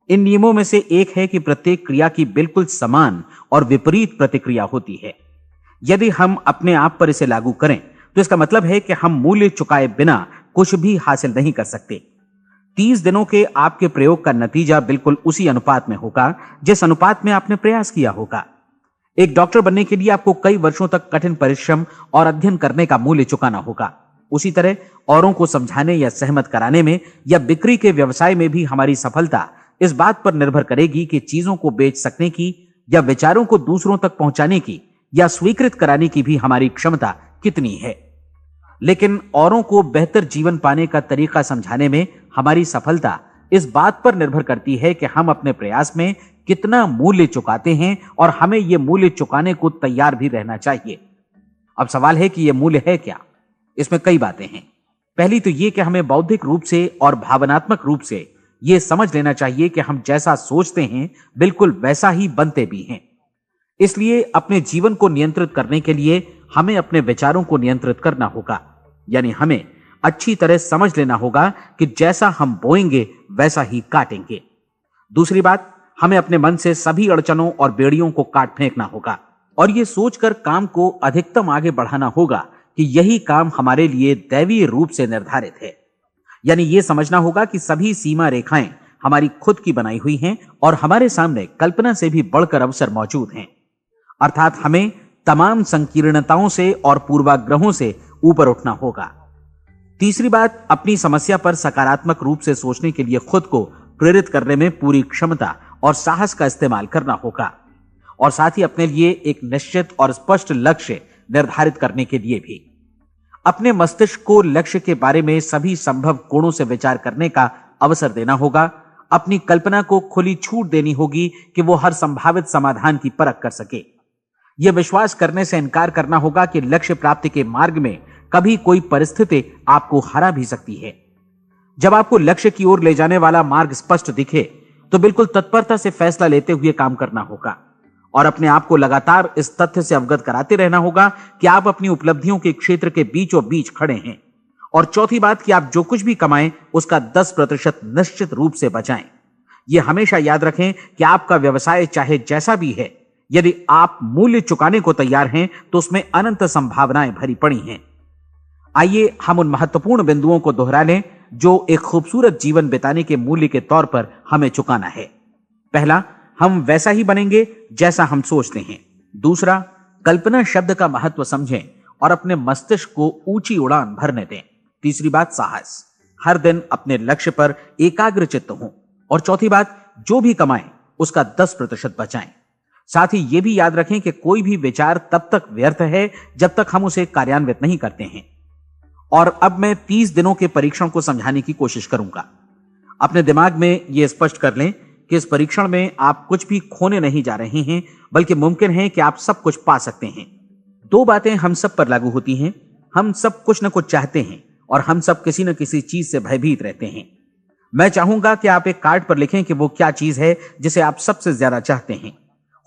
इन नियमों में से एक है कि प्रत्येक क्रिया की बिल्कुल समान और विपरीत प्रतिक्रिया होती है। यदि हम अपने आप पर इसे लागू करें तो इसका मतलब है कि हम मूल्य चुकाए बिना कुछ भी हासिल नहीं कर सकते। 30 दिनों के आपके प्रयोग का नतीजा बिल्कुल उसी अनुपात में होगा जिस अनुपात में आपने प्रयास किया होगा। एक डॉक्टर बनने के लिए आपको कई वर्षों तक कठिन परिश्रम और अध्ययन करने का मूल्य चुकाना होगा। उसी तरह औरों को समझाने या सहमत कराने में या बिक्री के व्यवसाय में भी हमारी सफलता इस बात पर निर्भर करेगी कि चीजों को बेच सकने की या विचारों को दूसरों तक पहुंचाने की या स्वीकृत कराने की भी हमारी क्षमता कितनी है। लेकिन औरों को बेहतर जीवन पाने का तरीका समझाने में हमारी सफलता इस बात पर निर्भर करती है कि हम अपने प्रयास में कितना मूल्य चुकाते हैं और हमें यह मूल्य चुकाने को तैयार भी रहना चाहिए। अब सवाल है कि यह मूल्य है क्या? इसमें कई बातें हैं। पहली तो यह कि हमें बौद्धिक रूप से और भावनात्मक रूप से यह समझ लेना चाहिए कि हम जैसा सोचते हैं बिल्कुल वैसा ही बनते भी हैं। इसलिए अपने जीवन को नियंत्रित करने के लिए हमें अपने विचारों को नियंत्रित करना होगा। यानी हमें अच्छी तरह समझ लेना होगा कि जैसा हम बोएंगे वैसा ही काटेंगे। दूसरी बात, हमें अपने मन से सभी अड़चनों और बेड़ियों को काट फेंकना होगा और यह सोचकर काम को अधिकतम आगे बढ़ाना होगा कि यही काम हमारे लिए दैवीय रूप से निर्धारित है। यानी यह समझना होगा कि सभी सीमा रेखाएं हमारी खुद की बनाई हुई हैं और हमारे सामने कल्पना से भी बढ़कर अवसर मौजूद हैं। अर्थात हमें तमाम संकीर्णताओं से और पूर्वाग्रहों से ऊपर उठना होगा। तीसरी बात, अपनी समस्या पर सकारात्मक रूप से सोचने के लिए खुद को प्रेरित करने में पूरी क्षमता और साहस का इस्तेमाल करना होगा और साथ ही अपने लिए एक निश्चित और स्पष्ट लक्ष्य निर्धारित करने के लिए भी। अपने मस्तिष्क को लक्ष्य के बारे में सभी संभव कोणों से विचार करने का अवसर देना होगा। अपनी कल्पना को खुली छूट देनी होगी कि वो हर संभावित समाधान की परख कर सके। यह विश्वास करने से इनकार करना होगा कि लक्ष्य प्राप्ति के मार्ग में कभी कोई परिस्थिति आपको हरा भी सकती है। जब आपको लक्ष्य की ओर ले जाने वाला मार्ग स्पष्ट दिखे तो बिल्कुल तत्परता से फैसला लेते हुए काम करना होगा और अपने आप को लगातार इस तथ्य से अवगत कराते रहना होगा कि आप अपनी उपलब्धियों के क्षेत्र के बीचों बीच खड़े हैं। और चौथी बात कि आप जो कुछ भी कमाएं उसका 10% निश्चित रूप से बचाएं। यह हमेशा याद रखें कि आपका व्यवसाय चाहे जैसा भी है, यदि आप मूल्य चुकाने को तैयार हैं तो उसमें अनंत संभावनाएं भरी पड़ी हैं। आइए हम उन महत्वपूर्ण बिंदुओं को दोहरा लें जो एक खूबसूरत जीवन बिताने के मूल्य के तौर पर हमें चुकाना है। पहला, हम वैसा ही बनेंगे जैसा हम सोचते हैं। दूसरा, कल्पना शब्द का महत्व समझें और अपने मस्तिष्क को ऊंची उड़ान भरने दें। तीसरी बात, साहस, हर दिन अपने लक्ष्य पर एकाग्रचित्त हों। और चौथी बात, जो भी कमाएं उसका 10% बचाएं। साथ ही यह भी याद रखें कि कोई भी विचार तब तक व्यर्थ है जब तक हम उसे कार्यान्वित नहीं करते हैं। और अब मैं 30 दिनों के परीक्षण को समझाने की कोशिश करूंगा। अपने दिमाग में यह स्पष्ट कर लें कि इस परीक्षण में आप कुछ भी खोने नहीं जा रहे हैं, बल्कि मुमकिन है कि आप सब कुछ पा सकते हैं। 2 बातें हम सब पर लागू होती हैं। हम सब कुछ न कुछ चाहते हैं और हम सब किसी न किसी चीज से भयभीत रहते हैं। मैं चाहूंगा कि आप एक कार्ड पर लिखें कि वो क्या चीज है जिसे आप सबसे ज्यादा चाहते हैं।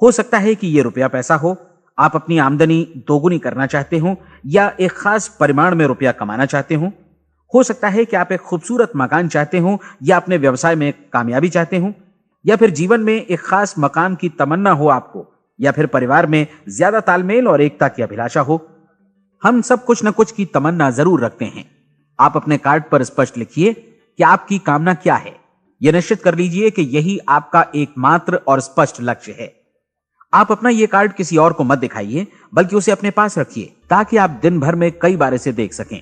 हो सकता है कि यह रुपया पैसा हो, आप अपनी आमदनी दोगुनी करना चाहते हो, या एक खास परिमाण में रुपया कमाना चाहते हो सकता है कि आप एक खूबसूरत मकान चाहते हो, या अपने व्यवसाय में कामयाबी चाहते हो, या फिर जीवन में एक खास मकाम की तमन्ना हो आपको, या फिर परिवार में ज्यादा तालमेल और एकता की अभिलाषा हो। हम सब कुछ न कुछ की तमन्ना जरूर रखते हैं। आप अपने कार्ड पर स्पष्ट लिखिए कि आपकी कामना क्या है। यह निश्चित कर लीजिए कि यही आपका एकमात्र और स्पष्ट लक्ष्य है। आप अपना यह कार्ड किसी और को मत दिखाइए, बल्कि उसे अपने पास रखिए ताकि आप दिन भर में कई बार इसे देख सकें।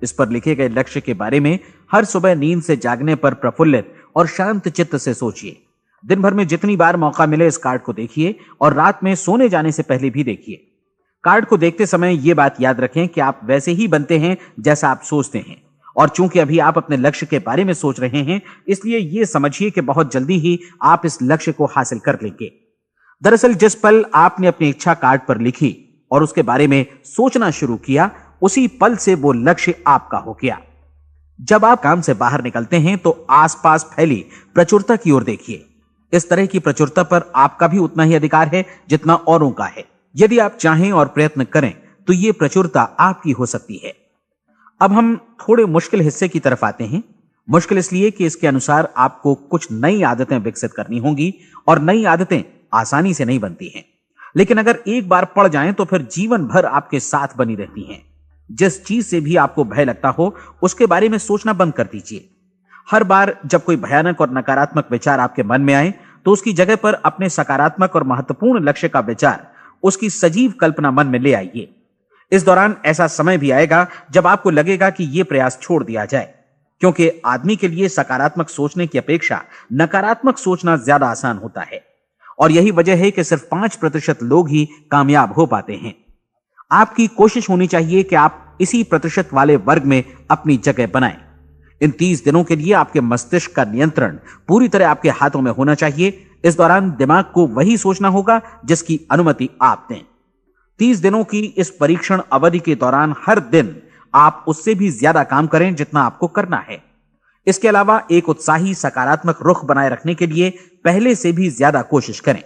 इस पर लिखे गए लक्ष्य के बारे में हर सुबह नींद से जागने पर प्रफुल्लित और शांत चित्त से सोचिए। दिन भर में जितनी बार मौका मिले इस कार्ड को देखिए और रात में सोने जाने से पहले भी देखिए। कार्ड को देखते समय यह बात याद रखें कि आप वैसे ही बनते हैं जैसा आप सोचते हैं। और चूंकि अभी आप अपने लक्ष्य के बारे में सोच रहे हैं, इसलिए यह समझिए कि बहुत जल्दी ही आप इस लक्ष्य को हासिल कर लेंगे। दरअसल जिस पल आपने अपनी इच्छा कार्ड पर लिखी और उसके बारे में सोचना शुरू किया, उसी पल से वो लक्ष्य आपका हो गया। जब आप काम से बाहर निकलते हैं तो आसपास फैली प्रचुरता की ओर देखिए। इस तरह की प्रचुरता पर आपका भी उतना ही अधिकार है जितना औरों का है। यदि आप चाहें और प्रयत्न करें तो यह प्रचुरता आपकी हो सकती है। अब हम थोड़े मुश्किल हिस्से की तरफ आते हैं। मुश्किल इसलिए कि इसके अनुसार आपको कुछ नई आदतें विकसित करनी होंगी और नई आदतें आसानी से नहीं बनती हैं, लेकिन अगर एक बार पड़ जाएं तो फिर जीवन भर आपके साथ बनी रहती हैं। जिस चीज से भी आपको भय लगता हो उसके बारे में सोचना बंद कर दीजिए। हर बार जब कोई भयानक और नकारात्मक विचार आपके मन में आए तो उसकी जगह पर अपने सकारात्मक और महत्वपूर्ण लक्ष्य का विचार, उसकी सजीव कल्पना मन में ले आइए। इस दौरान ऐसा समय भी आएगा जब आपको लगेगा कि यह प्रयास छोड़ दिया जाए, क्योंकि आदमी के लिए सकारात्मक सोचने की अपेक्षा नकारात्मक सोचना ज्यादा आसान होता है। और यही वजह है कि सिर्फ 5% लोग ही कामयाब हो पाते हैं। आपकी कोशिश होनी चाहिए कि आप इसी प्रतिशत वाले वर्ग में अपनी जगह बनाएं। इन 30 दिनों के लिए आपके मस्तिष्क का नियंत्रण पूरी तरह आपके हाथों में होना चाहिए। इस दौरान दिमाग को वही सोचना होगा जिसकी अनुमति आप दें। 30 दिनों की इस परीक्षण अवधि के दौरान हर दिन आप उससे भी ज्यादा काम करें जितना आपको करना है। इसके अलावा एक उत्साही सकारात्मक रुख बनाए रखने के लिए पहले से भी ज्यादा कोशिश करें।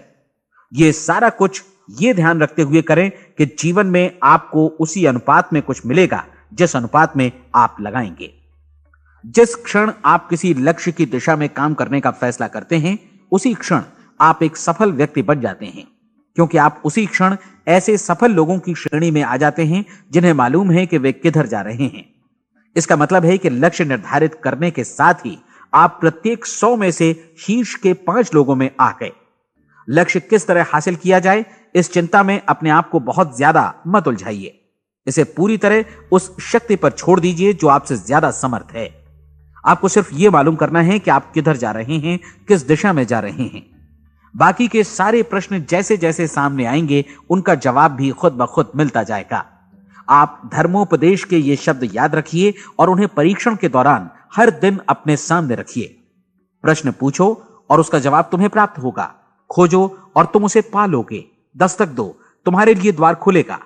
यह सारा कुछ ये ध्यान रखते हुए करें कि जीवन में आपको उसी अनुपात में कुछ मिलेगा जिस अनुपात में आप लगाएंगे। जिस क्षण आप किसी लक्ष्य की दिशा में काम करने का फैसला करते हैं, उसी क्षण आप एक सफल व्यक्ति बन जाते हैं, क्योंकि आप उसी क्षण ऐसे सफल लोगों की श्रेणी में आ जाते हैं जिन्हें मालूम है कि वे किधर जा रहे हैं। इसका मतलब है कि लक्ष्य निर्धारित करने के साथ ही आप प्रत्येक 100 में से शीर्ष के 5 लोगों में आ गए। लक्ष्य किस तरह हासिल किया जाए, इस चिंता में अपने आप को बहुत ज्यादा मत उलझाइए। इसे पूरी तरह उस शक्ति पर छोड़ दीजिए जो आपसे ज्यादा समर्थ है। आपको सिर्फ यह मालूम करना है कि आप किधर जा रहे हैं, किस दिशा में जा रहे हैं। बाकी के सारे प्रश्न जैसे जैसे सामने आएंगे, उनका जवाब भी खुद ब खुद मिलता जाएगा। आप धर्मोपदेश के ये शब्द याद रखिए और उन्हें परीक्षण के दौरान हर दिन अपने सामने रखिए। प्रश्न पूछो और उसका जवाब तुम्हें प्राप्त होगा। खोजो और तुम उसे पालोगे। दस्तक दो, तुम्हारे लिए द्वार खुलेगा,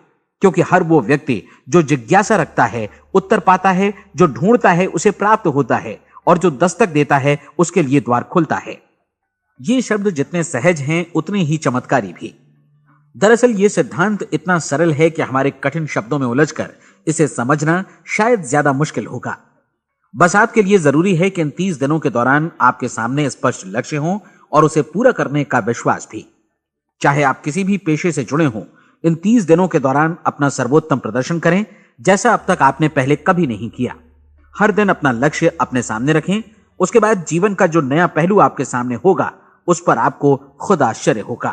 क्योंकि हर वो व्यक्ति जो जिज्ञासा रखता है उत्तर पाता है, जो ढूंढता है उसे प्राप्त होता है, और जो दस्तक देता है उसके लिए द्वार खुलता है। ये शब्द जितने सहज हैं उतने ही चमत्कारी भी। दरअसल ये सिद्धांत इतना सरल है कि हमारे कठिन शब्दों में उलझकर इसे समझना शायद ज्यादा मुश्किल होगा। बस आपके लिए जरूरी है कि इन 30 दिनों के दौरान आपके सामने स्पष्ट लक्ष्य हो और उसे पूरा करने का विश्वास भी। चाहे आप किसी भी पेशे से जुड़े हों, इन 30 दिनों के दौरान अपना सर्वोत्तम प्रदर्शन करें, जैसा अब तक आपने पहले कभी नहीं किया। हर दिन अपना लक्ष्य अपने सामने रखें। उसके बाद जीवन का जो नया पहलू आपके सामने होगा उस पर आपको खुद आश्चर्य होगा।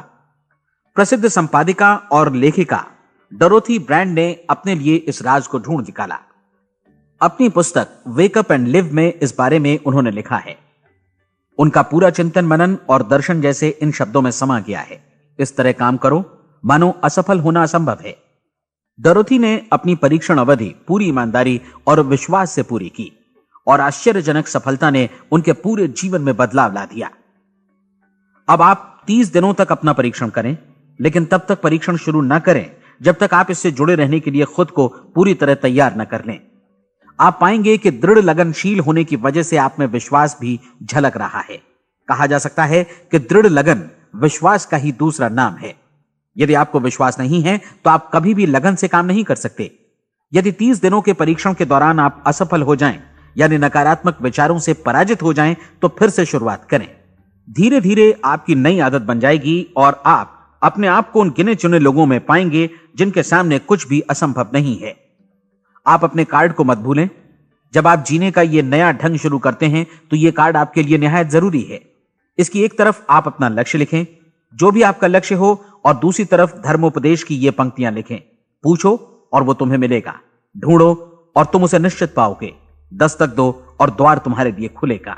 प्रसिद्ध संपादिका और लेखिका डोरोथी ब्रैंड ने अपने लिए इस राज को ढूंढ निकाला। अपनी पुस्तक वेक अप एंड लिव में इस बारे में उन्होंने लिखा है। उनका पूरा चिंतन मनन और दर्शन जैसे इन शब्दों में समा गया है। इस तरह काम करो मानो असफल होना असंभव है। डोरोथी ने अपनी परीक्षण अवधि पूरी ईमानदारी और विश्वास से पूरी की और आश्चर्यजनक सफलता ने उनके पूरे जीवन में बदलाव ला दिया। अब आप 30 दिनों तक अपना परीक्षण करें, लेकिन तब तक परीक्षण शुरू न करें जब तक आप इससे जुड़े रहने के लिए खुद को पूरी तरह तैयार न कर लें। आप पाएंगे कि दृढ़ लगनशील होने की वजह से आप में विश्वास भी झलक रहा है। कहा जा सकता है कि दृढ़ लगन विश्वास का ही दूसरा नाम है। यदि आपको विश्वास नहीं है तो आप कभी भी लगन से काम नहीं कर सकते। यदि 30 दिनों के परीक्षण के दौरान आप असफल हो जाएं, यानी नकारात्मक विचारों से पराजित हो जाएं, तो फिर से शुरुआत करें। धीरे धीरे आपकी नई आदत बन जाएगी और आप अपने आप को उन गिने चुने लोगों में पाएंगे जिनके सामने कुछ भी असंभव नहीं है। आप अपने कार्ड को मत भूलें। जब आप जीने का यह नया ढंग शुरू करते हैं तो यह कार्ड आपके लिए निहायत जरूरी है। इसकी एक तरफ आप अपना लक्ष्य लिखें, जो भी आपका लक्ष्य हो, और दूसरी तरफ धर्मोपदेश की ये पंक्तियां लिखें। पूछो और वो तुम्हें मिलेगा, ढूंढो और तुम उसे निश्चित पाओगे, दस्तक दो और द्वार तुम्हारे लिए खुलेगा।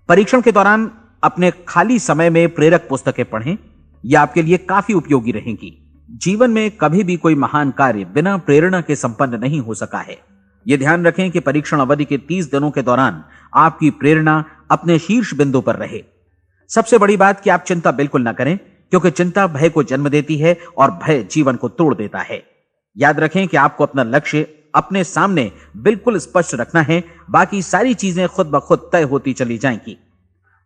परीक्षण के दौरान अपने खाली समय में प्रेरक पुस्तकें पढ़ें, यह आपके लिए काफी उपयोगी रहेंगी। जीवन में कभी भी कोई महान कार्य बिना प्रेरणा के संपन्न नहीं हो सका है। यह ध्यान रखें कि परीक्षण अवधि के 30 दिनों के दौरान आपकी प्रेरणा अपने शीर्ष बिंदु पर रहे। सबसे बड़ी बात कि आप चिंता बिल्कुल न करें, क्योंकि चिंता भय को जन्म देती है और भय जीवन को तोड़ देता है। याद रखें कि आपको अपना लक्ष्य अपने सामने बिल्कुल स्पष्ट रखना है, बाकी सारी चीजें खुद ब खुद तय होती चली जाएंगी।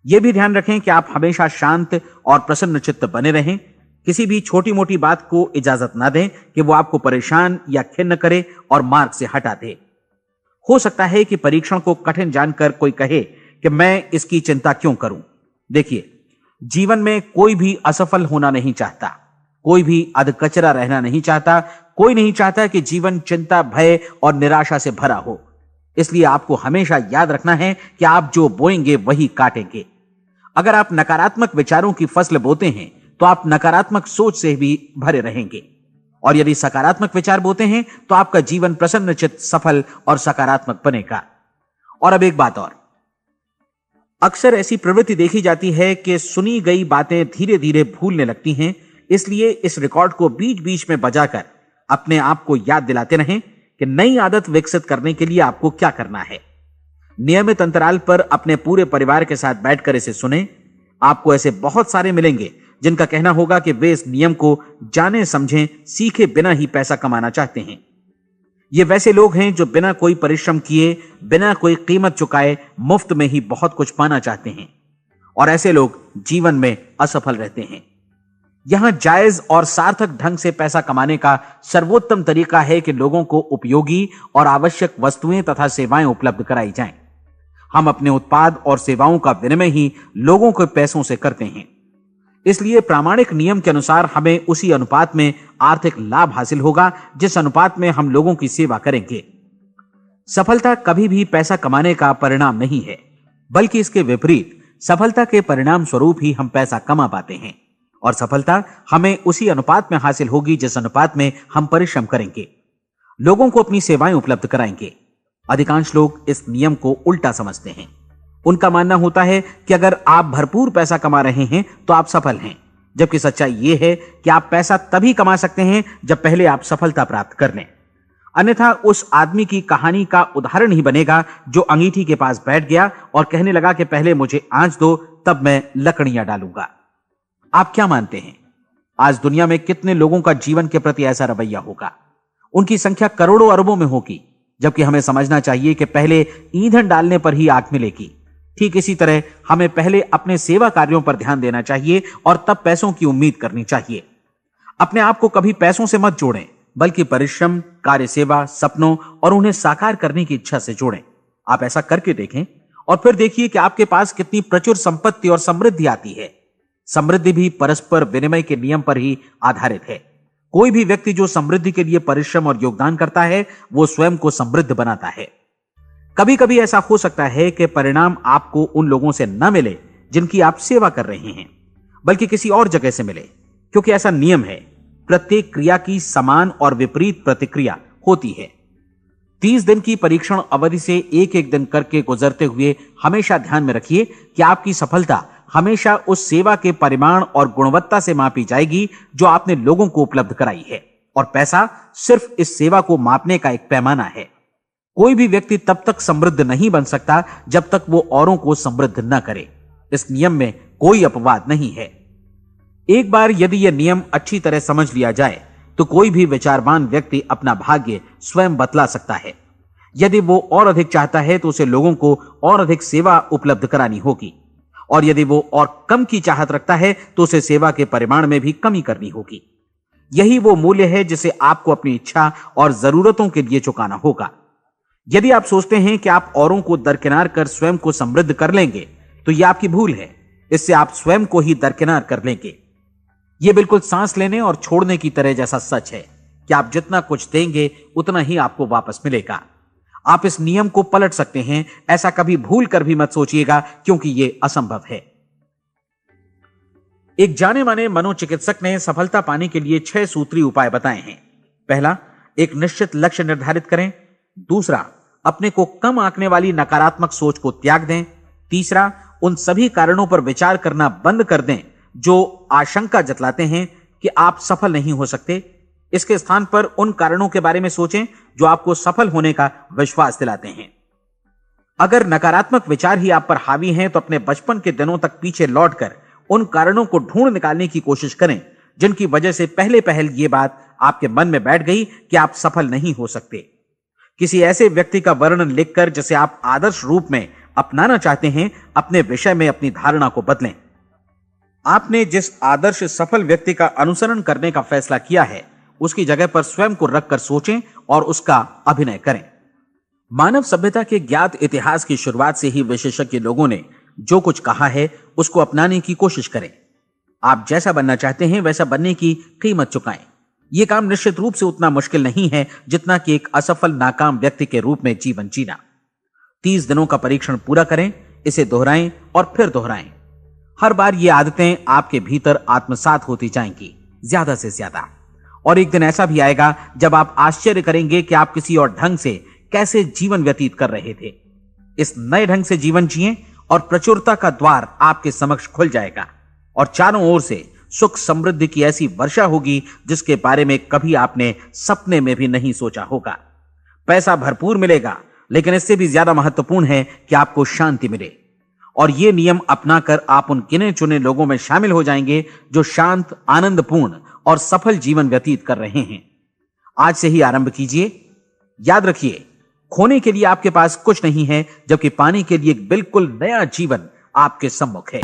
यह भी ध्यान रखें कि आप हमेशा शांत और प्रसन्न चित्त बने रहें। किसी भी छोटी मोटी बात को इजाजत ना दें कि वो आपको परेशान या खिन्न करे और मार्ग से हटा दे। हो सकता है कि परीक्षण को कठिन जानकर कोई कहे कि मैं इसकी चिंता क्यों करूं। देखिए, जीवन में कोई भी असफल होना नहीं चाहता, कोई भी अधकचरा रहना नहीं चाहता, कोई नहीं चाहता कि जीवन चिंता, भय और निराशा से भरा हो। इसलिए आपको हमेशा याद रखना है कि आप जो बोएंगे वही काटेंगे। अगर आप नकारात्मक विचारों की फसल बोते हैं तो आप नकारात्मक सोच से भी भरे रहेंगे, और यदि सकारात्मक विचार बोते हैं तो आपका जीवन प्रसन्नचित्त, सफल और सकारात्मक बनेगा। और अब एक बात और, अक्सर ऐसी प्रवृत्ति देखी जाती है कि सुनी गई बातें धीरे धीरे भूलने लगती हैं। इसलिए इस रिकॉर्ड को बीच बीच में बजाकर अपने आप को याद दिलाते रहें कि नई आदत विकसित करने के लिए आपको क्या करना है। नियमित अंतराल पर अपने पूरे परिवार के साथ बैठकर इसे सुनें। आपको ऐसे बहुत सारे मिलेंगे जिनका कहना होगा कि वे इस नियम को जाने समझें सीखे बिना ही पैसा कमाना चाहते हैं। ये वैसे लोग हैं जो बिना कोई परिश्रम किए, बिना कोई कीमत चुकाए मुफ्त में ही बहुत कुछ पाना चाहते हैं, और ऐसे लोग जीवन में असफल रहते हैं। यहां जायज और सार्थक ढंग से पैसा कमाने का सर्वोत्तम तरीका है कि लोगों को उपयोगी और आवश्यक वस्तुएं तथा सेवाएं उपलब्ध कराई जाएं। हम अपने उत्पाद और सेवाओं का विनिमय ही लोगों के पैसों से करते हैं। इसलिए प्रामाणिक नियम के अनुसार हमें उसी अनुपात में आर्थिक लाभ हासिल होगा जिस अनुपात में हम लोगों की सेवा करेंगे। सफलता कभी भी पैसा कमाने का परिणाम नहीं है, बल्कि इसके विपरीत सफलता के परिणाम स्वरूप ही हम पैसा कमा पाते हैं, और सफलता हमें उसी अनुपात में हासिल होगी जिस अनुपात में हम परिश्रम करेंगे, लोगों को अपनी सेवाएं उपलब्ध कराएंगे। अधिकांश लोग इस नियम को उल्टा समझते हैं। उनका मानना होता है कि अगर आप भरपूर पैसा कमा रहे हैं तो आप सफल हैं, जबकि सच्चाई यह है कि आप पैसा तभी कमा सकते हैं जब पहले आप सफलता प्राप्त कर लें। अन्यथा उस आदमी की कहानी का उदाहरण ही बनेगा जो अंगीठी के पास बैठ गया और कहने लगा कि पहले मुझे आंच दो, तब मैं लकड़ियां डालूंगा। आप क्या मानते हैं, आज दुनिया में कितने लोगों का जीवन के प्रति ऐसा रवैया होगा? उनकी संख्या करोड़ों अरबों में होगी, जबकि हमें समझना चाहिए कि पहले ईंधन डालने पर ही आग मिलेगी। ठीक इसी तरह हमें पहले अपने सेवा कार्यों पर ध्यान देना चाहिए और तब पैसों की उम्मीद करनी चाहिए। अपने आप को कभी पैसों से मत जोड़ें, बल्कि परिश्रम, कार्य सेवा, सपनों और उन्हें साकार करने की इच्छा से जोड़ें। आप ऐसा करके देखें और फिर देखिए कि आपके पास कितनी प्रचुर संपत्ति और समृद्धि आती है। समृद्धि भी परस्पर विनिमय के नियम पर ही आधारित है। कोई भी व्यक्ति जो समृद्धि के लिए परिश्रम और योगदान करता है, वो स्वयं को समृद्ध बनाता है। कभी कभी ऐसा हो सकता है कि परिणाम आपको उन लोगों से न मिले जिनकी आप सेवा कर रहे हैं, बल्कि किसी और जगह से मिले, क्योंकि ऐसा नियम है, प्रत्येक क्रिया की समान और विपरीत प्रतिक्रिया होती है। 30 दिन की परीक्षण अवधि से एक एक दिन करके गुजरते हुए हमेशा ध्यान में रखिए कि आपकी सफलता हमेशा उस सेवा के परिमाण और गुणवत्ता से मापी जाएगी जो आपने लोगों को उपलब्ध कराई है, और पैसा सिर्फ इस सेवा को मापने का एक पैमाना है। कोई भी व्यक्ति तब तक समृद्ध नहीं बन सकता जब तक वो औरों को समृद्ध न करे। इस नियम में कोई अपवाद नहीं है। एक बार यदि यह नियम अच्छी तरह समझ लिया जाए तो कोई भी विचारवान व्यक्ति अपना भाग्य स्वयं बतला सकता है। यदि वो और अधिक चाहता है तो उसे लोगों को और अधिक सेवा उपलब्ध करानी होगी, और यदि वो और कम की चाहत रखता है तो उसे सेवा के परिमाण में भी कमी करनी होगी। यही वो मूल्य है जिसे आपको अपनी इच्छा और जरूरतों के लिए चुकाना होगा। यदि आप सोचते हैं कि आप औरों को दरकिनार कर स्वयं को समृद्ध कर लेंगे तो यह आपकी भूल है। इससे आप स्वयं को ही दरकिनार कर लेंगे। यह बिल्कुल सांस लेने और छोड़ने की तरह जैसा सच है कि आप जितना कुछ देंगे उतना ही आपको वापस मिलेगा। आप इस नियम को पलट सकते हैं, ऐसा कभी भूल कर भी मत सोचिएगा, क्योंकि यह असंभव है। एक जाने माने मनोचिकित्सक ने सफलता पाने के लिए 6 सूत्री उपाय बताए हैं। पहला, एक निश्चित लक्ष्य निर्धारित करें। दूसरा, अपने को कम आंकने वाली नकारात्मक सोच को त्याग दें। तीसरा, उन सभी कारणों पर विचार करना बंद कर दें जो आशंका जतलाते हैं कि आप सफल नहीं हो सकते। इसके स्थान पर उन कारणों के बारे में सोचें जो आपको सफल होने का विश्वास दिलाते हैं। अगर नकारात्मक विचार ही आप पर हावी हैं तो अपने बचपन के दिनों तक पीछे लौटकर उन कारणों को ढूंढ निकालने की कोशिश करें जिनकी वजह से पहले यह बात आपके मन में बैठ गई कि आप सफल नहीं हो सकते। किसी ऐसे व्यक्ति का वर्णन लिखकर जिसे आप आदर्श रूप में अपनाना चाहते हैं, अपने विषय में अपनी धारणा को बदलें। आपने जिस आदर्श सफल व्यक्ति का अनुसरण करने का फैसला किया है, उसकी जगह पर स्वयं को रखकर सोचें और उसका अभिनय करें। मानव सभ्यता के ज्ञात इतिहास की शुरुआत से ही विशेषज्ञ लोगों ने जो कुछ कहा है उसको अपनाने की कोशिश करें। आप जैसा बनना चाहते हैं वैसा बनने की कीमत चुकाएं। यह काम निश्चित रूप से उतना मुश्किल नहीं है जितना कि एक असफल नाकाम व्यक्ति के रूप में जीवन जीना। 30 दिनों का परीक्षण पूरा करें, इसे दोहराएं और फिर दोहराएं। हर बार ये आदतें आपके भीतर आत्मसात होती जाएंगी, ज्यादा से ज्यादा। और एक दिन ऐसा भी आएगा जब आप आश्चर्य करेंगे कि आप किसी और ढंग से कैसे जीवन व्यतीत कर रहे थे। इस नए ढंग से जीवन जिएं और प्रचुरता का द्वार आपके समक्ष खुल जाएगा और चारों ओर से सुख समृद्धि की ऐसी वर्षा होगी जिसके बारे में कभी आपने सपने में भी नहीं सोचा होगा। पैसा भरपूर मिलेगा, लेकिन इससे भी ज्यादा महत्वपूर्ण है कि आपको शांति मिले। और ये नियम अपनाकर आप उन गिने चुने लोगों में शामिल हो जाएंगे जो शांत, आनंदपूर्ण और सफल जीवन व्यतीत कर रहे हैं। आज से ही आरंभ कीजिए। याद रखिए, खोने के लिए आपके पास कुछ नहीं है, जबकि पाने के लिए एक बिल्कुल नया जीवन आपके सम्मुख है।